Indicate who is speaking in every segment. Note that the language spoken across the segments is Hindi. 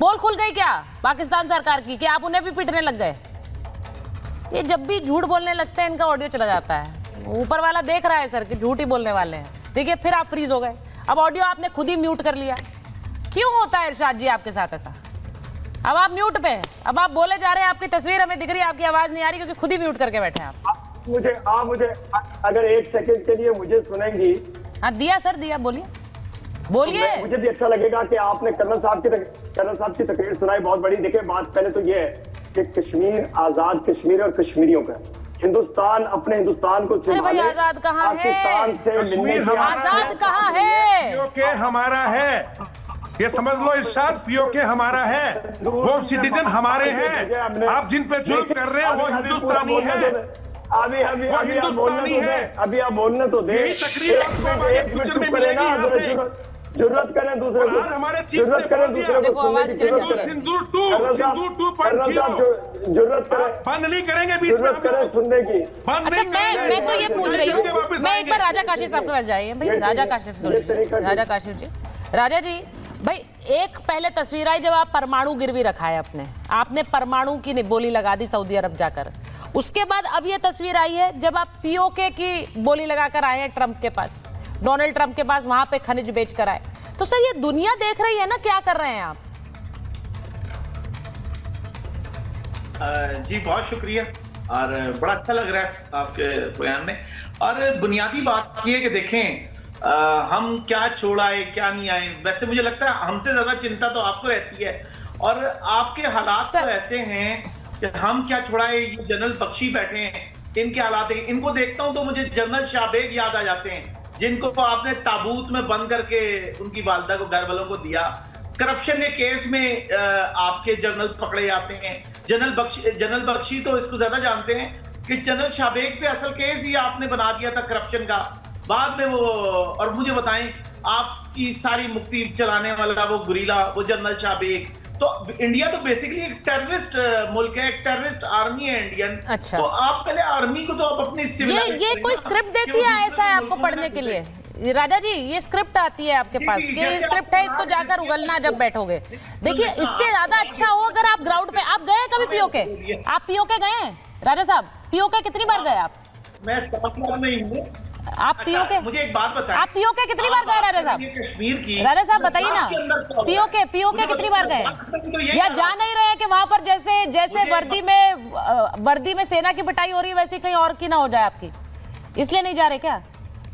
Speaker 1: पोल खुल गई क्या पाकिस्तान सरकार की कि आप उन्हें भी पीटने लग गए? ये जब भी झूठ बोलने लगते हैं इनका ऑडियो चला जाता है। ऊपर वाला देख रहा है सर कि झूठ ही बोलने वाले हैं। देखिए फिर आप फ्रीज हो गए। अब ऑडियो आपने खुद ही म्यूट कर लिया। क्यों होता है इरशाद जी आपके साथ ऐसा? अब आप म्यूट पे हैं, अब आप बोले जा रहे हैं, आपकी तस्वीर हमें दिख रही है, आपकी आवाज नहीं आ रही क्योंकि खुद ही म्यूट करके बैठे हैं आप।
Speaker 2: मुझे अगर 1 सेकंड के लिए मुझे सुनेंगी?
Speaker 1: हाँ दिया सर, दिया, बोलिए बोलिए।
Speaker 2: मुझे भी अच्छा लगेगा कि आपने कर्नल साहब की तकरीर सुनाई, बहुत बड़ी। देखिए बात पहले तो ये है कि कश्मीर आजाद कश्मीर और कश्मीरियों का, हिंदुस्तान अपने हिंदुस्तान को
Speaker 1: अरे भाई आजाद कहाँ है?
Speaker 2: पाकिस्तान से मिलने की
Speaker 1: आजाद कहाँ है?
Speaker 3: पीओके हमारा है, ये समझ लो इरशाद, पीओके हमारा है, वो सिटीजन हमारे हैं। आप जिन पे जुल्म कर रहे हैं वो हिंदुस्तानी है, वो हिंदुस्तानी है।
Speaker 2: अभी आप बोलने तो दे। जरूरत करें दूसरे को, जरूरत करें दूसरे को सुनने की, जरूरत करें,
Speaker 3: बंद नहीं करेंगे बीच में,
Speaker 2: जरूरत करें सुनने की।
Speaker 1: अच्छा मैं तो ये पूछ रही हूँ, मैं एक बार राजा काशिफ साहब के पास जाइए भाई। राजा काशिफ जी, राजा जी भाई, एक पहले तस्वीर आई जब आप परमाणु गिरवी रखा है अपने, आपने परमाणु की बोली लगा दी सऊदी अरब जाकर। उसके बाद अब ये तस्वीर आई है जब आप पीओके की बोली लगाकर आए हैं ट्रंप के पास, डोनाल्ड ट्रंप के पास, वहां पे खनिज बेच कर आए। तो सर ये दुनिया देख रही है ना क्या कर रहे हैं आप?
Speaker 4: जी बहुत शुक्रिया, और बड़ा अच्छा लग रहा है आपके प्रोग्राम में। और बुनियादी बात ये है कि देखें हम क्या छोड़ आए क्या नहीं आए। वैसे मुझे लगता है हमसे ज्यादा चिंता तो आपको रहती है, और आपके हालात तो ऐसे हैं कि हम क्या छोड़ाए। ये जनरल बख्शी बैठे हैं, इनके हालात है, इनको देखता हूं तो मुझे जनरल शाहबेग याद आ जाते हैं, जिनको आपने ताबूत में बंद करके उनकी वालदा को, घर वालों को दिया। करप्शन के केस में आपके जनरल पकड़े जाते हैं। जनरल बख्शी तो इसको ज्यादा जानते हैं कि जनरल शाहबेग पे असल केस ही आपने बना दिया था करप्शन का, बाद में वो। और मुझे बताएं, आपकी सारी मुक्ति चलाने वाला वो गुरीला, वो जनरल शाहबेग। तो इंडिया तो बेसिकली एक टेररिस्ट मुल्क है, एक टेररिस्ट आर्मी है इंडियन।
Speaker 1: अच्छा।
Speaker 4: तो आप पहले आर्मी को तो आप अपनी
Speaker 1: ये कोई स्क्रिप्ट देती है ऐसा है आपको पढ़ने के लिए? राजा जी ये स्क्रिप्ट आती है आपके पास कि ये स्क्रिप्ट है, इसको जाकर उगलना जब बैठोगे। देखिए इससे ज्यादा अच्छा हो अगर आप ग्राउंड पे, आप गए कभी पीओके? आप पीओके गए हैं राजा साहब? पीओके कितनी बार गए आप?
Speaker 4: मैं समझ नहीं हूँ।
Speaker 1: आप पीओके,
Speaker 4: मुझे एक बात बताएं,
Speaker 1: आप पीओके कितनी बार गए राजा साहब?
Speaker 4: कश्मीर की
Speaker 1: राजा साहब बताइए ना, पीओके कितनी बार गए? या जा नहीं रहे कि वहां पर जैसे वर्दी में सेना की पिटाई हो रही है वैसे कहीं और की ना हो जाए आपकी, इसलिए नहीं जा रहे क्या?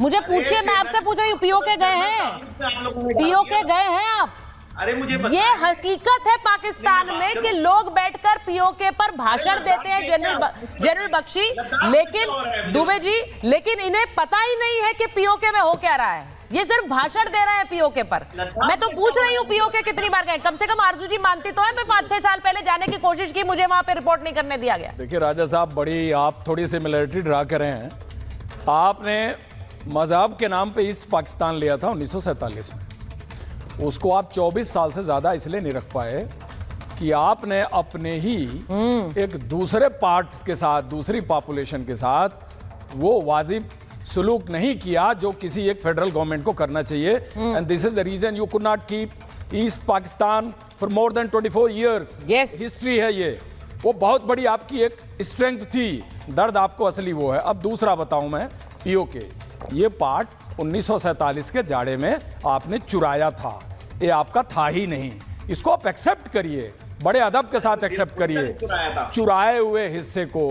Speaker 1: मुझे पूछिए, मैं आपसे पूछ रही हूँ। पीओके गए हैं? पीओके गए हैं आप?
Speaker 4: अरे मुझे
Speaker 1: ये हकीकत है पाकिस्तान में कि लोग बैठकर पीओके पर भाषण देते हैं, जनरल बख्शी, लेकिन दुबे जी, लेकिन इन्हें पता ही नहीं है कि पीओके में हो क्या रहा है। ये सिर्फ भाषण दे रहे हैं पीओके पर। मैं तो पूछ रही हूँ पीओके कितनी बार गए? कम से कम आरजू जी मानती तो है, मैं 5-6 साल पहले जाने की कोशिश की, मुझे वहां पे रिपोर्ट नहीं करने दिया गया।
Speaker 5: देखिए राजा साहब, बड़ी आप थोड़ी सिमिलरिटी ड्रा कर रहे हैं। आपने मजहब के नाम पे ईस्ट पाकिस्तान लिया था 1947 में, उसको आप 24 साल से ज्यादा इसलिए नहीं रख पाए कि आपने अपने ही एक दूसरे पार्ट के साथ, दूसरी पॉपुलेशन के साथ वो वाजिब सुलूक नहीं किया जो किसी एक फेडरल गवर्नमेंट को करना चाहिए। And this is the reason you could not keep East Pakistan for more than 24 years. History है ये, वो बहुत बड़ी आपकी एक स्ट्रेंथ थी। दर्द आपको असली वो है। अब दूसरा बताऊं मैं, पीओके ये पार्ट 1947 के जाड़े में आपने चुराया था, ये आपका था ही नहीं। इसको आप एक्सेप्ट करिए, बड़े अदब के साथ एक्सेप्ट करिए। चुराए हुए हिस्से को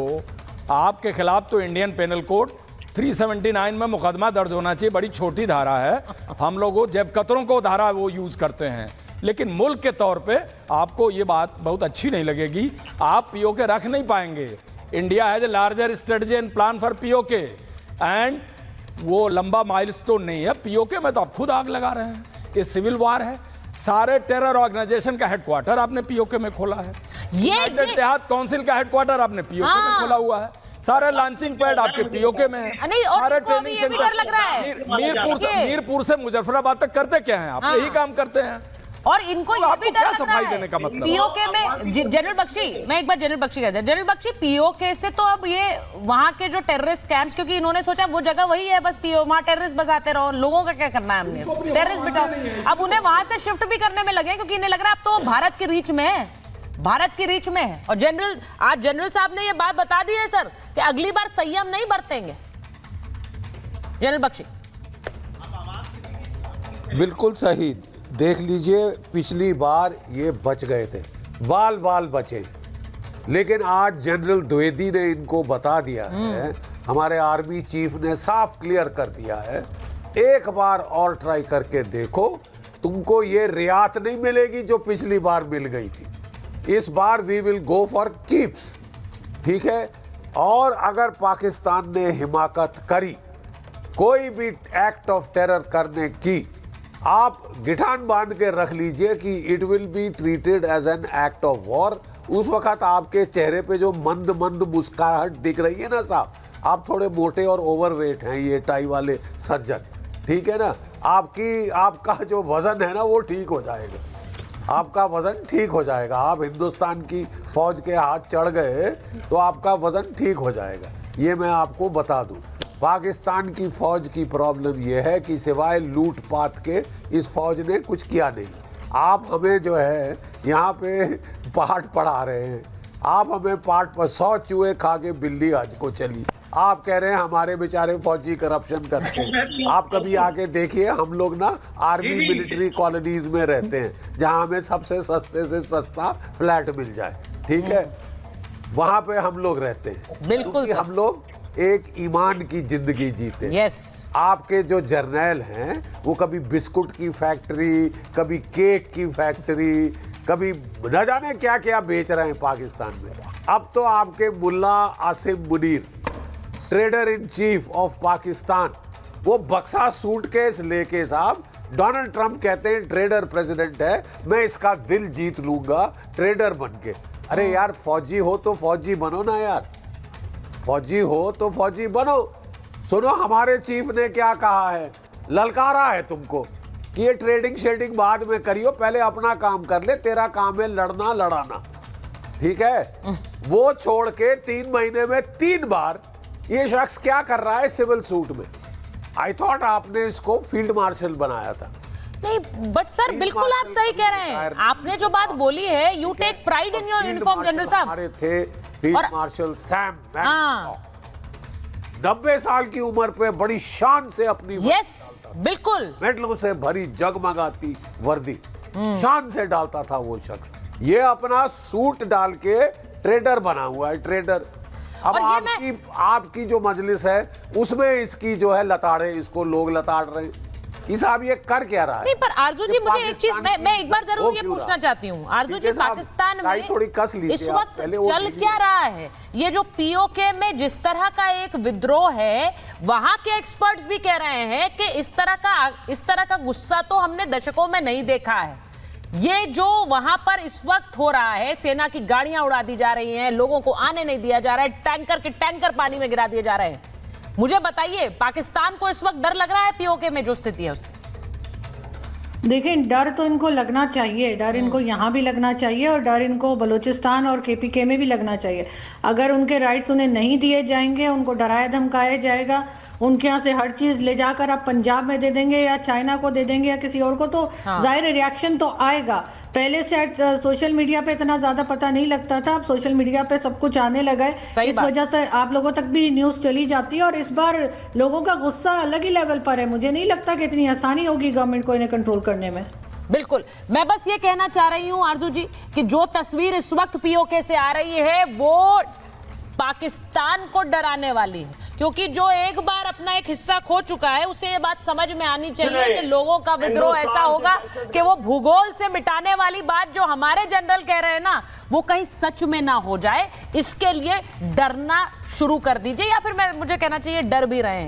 Speaker 5: आपके खिलाफ तो इंडियन पेनल कोड 379 में मुकदमा दर्ज होना चाहिए। बड़ी छोटी धारा है, हम लोग जब कतरों को धारा वो यूज करते हैं, लेकिन मुल्क के तौर पे आपको ये बात बहुत अच्छी नहीं लगेगी। आप पीओके रख नहीं पाएंगे। India has a larger strategy and plan for PoK, and वो लंबा माइलस्टोन नहीं है। पीओके में तो आप खुद आग लगा रहे हैं। ये सिविल वार है। सारे टेरर ऑर्गेनाइजेशन का हेडक्वार्टर आपने पीओके में खोला है। यूनाइटेड इत्तेहाद काउंसिल का हेडक्वार्टर आपने पीओके में खोला हुआ है। सारे लॉन्चिंग पैड आपके पीओके में है। सारे ट्रेनिंग सेंटर
Speaker 1: लग रहा है।
Speaker 5: मीरपुर से मुजफ्फराबाद तक करते क्या हैं आप? यही काम करते हैं।
Speaker 1: और इनको
Speaker 5: तो
Speaker 1: ये
Speaker 5: आपको
Speaker 1: भी डर
Speaker 5: क्या
Speaker 1: लग रहा
Speaker 5: सफाई
Speaker 1: है
Speaker 5: देने का मतलब?
Speaker 1: पीओके में जनरल बख्शी, मैं एक बार जनरल बख्शी कहते हैं, जनरल बख्शी पीओके से तो अब ये वहां के जो टेररिस्ट कैंप्स, क्योंकि इन्होंने सोचा वो जगह वही है, बस पीओ वहां टेररिस्ट बसाते रहो, लोगों का क्या करना है हमने, टेररिस्ट बिठाओ। अब उन्हें वहां से शिफ्ट भी करने में लगे क्योंकि इन्हें लग रहा है अब तो भारत की रीच में है, भारत की रीच में है। और आज जनरल साहब ने ये बात बता दी है सर कि अगली बार संयम नहीं बरतेंगे। जनरल बख्शी
Speaker 6: बिल्कुल सही। देख लीजिए, पिछली बार ये बच गए थे, बाल बाल बचे, लेकिन आज जनरल द्विवेदी ने इनको बता दिया है, हमारे आर्मी चीफ ने साफ क्लियर कर दिया है, एक बार और ट्राई करके देखो, तुमको ये रियायत नहीं मिलेगी जो पिछली बार मिल गई थी। इस बार we will go for keeps, ठीक है। और अगर पाकिस्तान ने हिमाकत करी, कोई भी एक्ट ऑफ टेरर करने की, आप गिठान बांध के रख लीजिए कि it will be treated as an act of war. उस वक्त आपके चेहरे पे जो मंद मंद मुस्कुराहट दिख रही है ना साहब, आप थोड़े मोटे और ओवरवेट हैं, ये टाई वाले सज्जन, ठीक है ना, आपका जो वजन है ना वो ठीक हो जाएगा, आपका वजन ठीक हो जाएगा। आप हिंदुस्तान की फौज के हाथ चढ़ गए तो आपका वजन ठीक हो जाएगा, ये मैं आपको बता दूं। पाकिस्तान की फौज की प्रॉब्लम यह है कि सिवाय लूटपाट के इस फौज ने कुछ किया नहीं। आप हमें जो है यहाँ पे पाठ पढ़ा रहे हैं, आप हमें पाठ पर 100 चूहे खा के बिल्ली आज को चली, आप कह रहे हैं हमारे बेचारे फौजी करप्शन करते हैं। आप कभी आके देखिए, हम लोग ना आर्मी मिलिट्री कॉलोनीज में रहते हैं जहाँ हमें सबसे सस्ते से सस्ता फ्लैट मिल जाए, ठीक है, वहाँ पे हम लोग रहते हैं।
Speaker 1: बिल्कुल
Speaker 6: हम लोग एक ईमान की जिंदगी जीते हैं।
Speaker 1: यस।
Speaker 6: आपके जो जर्नैल हैं वो कभी बिस्कुट की फैक्ट्री, कभी केक की फैक्ट्री, कभी न जाने क्या क्या बेच रहे हैं पाकिस्तान में। अब तो आपके मुल्ला Asim Munir, trader in chief of Pakistan, वो बक्सा सूटकेस लेके साहब, डोनाल्ड ट्रंप कहते हैं ट्रेडर प्रेसिडेंट है, मैं इसका दिल जीत लूंगा ट्रेडर बन के। अरे यार, फौजी हो तो फौजी बनो ना यार, फौजी हो तो फौजी बनो। सुनो, हमारे चीफ ने क्या कहा है, ललकारा है तुमको कि ये ट्रेडिंग शेडिंग बाद में करियो, पहले अपना काम कर ले, तेरा काम है लड़ना लड़ाना, ठीक है। वो छोड़ के 3 महीने में 3 बार ये शख्स क्या कर रहा है सिविल सूट में। आई थॉट आपने इसको फील्ड मार्शल बनाया था।
Speaker 1: नहीं, बट सर बिल्कुल आप सही कह रहे हैं, आपने जो बात बोली है, you take pride in your uniform general साहब।
Speaker 6: हमारे थे फील्ड मार्शल सैम मैकइंटॉश, 90 साल की उम्र पे बड़ी शान से अपनी
Speaker 1: यस बिल्कुल
Speaker 6: मेडलों से भरी जगमगाती वर्दी शान से डालता था वो शख्स। ये अपना सूट डाल के ट्रेडर बना हुआ है, ट्रेडर। अब आपकी जो मजलिस है उसमें इसकी जो है लताड़े, इसको लोग लताड़ रहे हैं। साहब ये कर क्या रहा है?
Speaker 1: नहीं, पर आरजू जी मुझे एक चीज मैं एक बार जरूर ये पूछना चाहती हूँ, आरजू जी, पाकिस्तान में
Speaker 6: थोड़ी कस
Speaker 1: इस वक्त चल क्या रहा है? ये जो पीओके में जिस तरह का एक विद्रोह है, वहां के एक्सपर्ट्स भी कह रहे हैं कि इस तरह का गुस्सा तो हमने दशकों में नहीं देखा है। ये जो वहां पर इस वक्त हो रहा है, सेना की गाड़ियां उड़ा दी जा रही हैं, लोगों को आने नहीं दिया जा रहा है, टैंकर के टैंकर पानी में गिरा दिए जा रहे हैं, मुझे बताइए पाकिस्तान को इस वक्त डर लग रहा है पीओके में जो स्थिति है उससे?
Speaker 7: देखिए, डर तो इनको लगना चाहिए, डर इनको यहाँ भी लगना चाहिए और डर इनको बलूचिस्तान और केपीके में भी लगना चाहिए। अगर उनके राइट्स उन्हें नहीं दिए जाएंगे, उनको डराया धमकाया जाएगा, उनके यहाँ से हर चीज ले जाकर आप पंजाब में दे देंगे या चाइना को दे देंगे या किसी और को, तो जाहिर रिएक्शन तो आएगा। पहले से सोशल मीडिया पे इतना ज्यादा पता नहीं लगता था, अब सोशल मीडिया पे सब कुछ आने लगा है, इस वजह से आप लोगों तक भी न्यूज चली जाती है। और इस बार लोगों का गुस्सा अलग ही लेवल पर है, मुझे नहीं लगता कि इतनी आसानी होगी गवर्नमेंट को इन्हें कंट्रोल करने में।
Speaker 1: बिल्कुल, मैं बस ये कहना चाह रही हूँ आरजू जी कि जो तस्वीर इस वक्त पीओके से आ रही है वो पाकिस्तान को डराने वाली है, क्योंकि जो एक बार अपना एक हिस्सा खो चुका है उसे ये बात समझ में आनी चाहिए कि लोगों का विद्रोह ऐसा होगा कि वो भूगोल से मिटाने वाली बात जो हमारे जनरल कह रहे हैं ना, वो कहीं सच में ना हो जाए। इसके लिए डरना शुरू कर दीजिए, या फिर मुझे कहना चाहिए डर भी रहे हैं।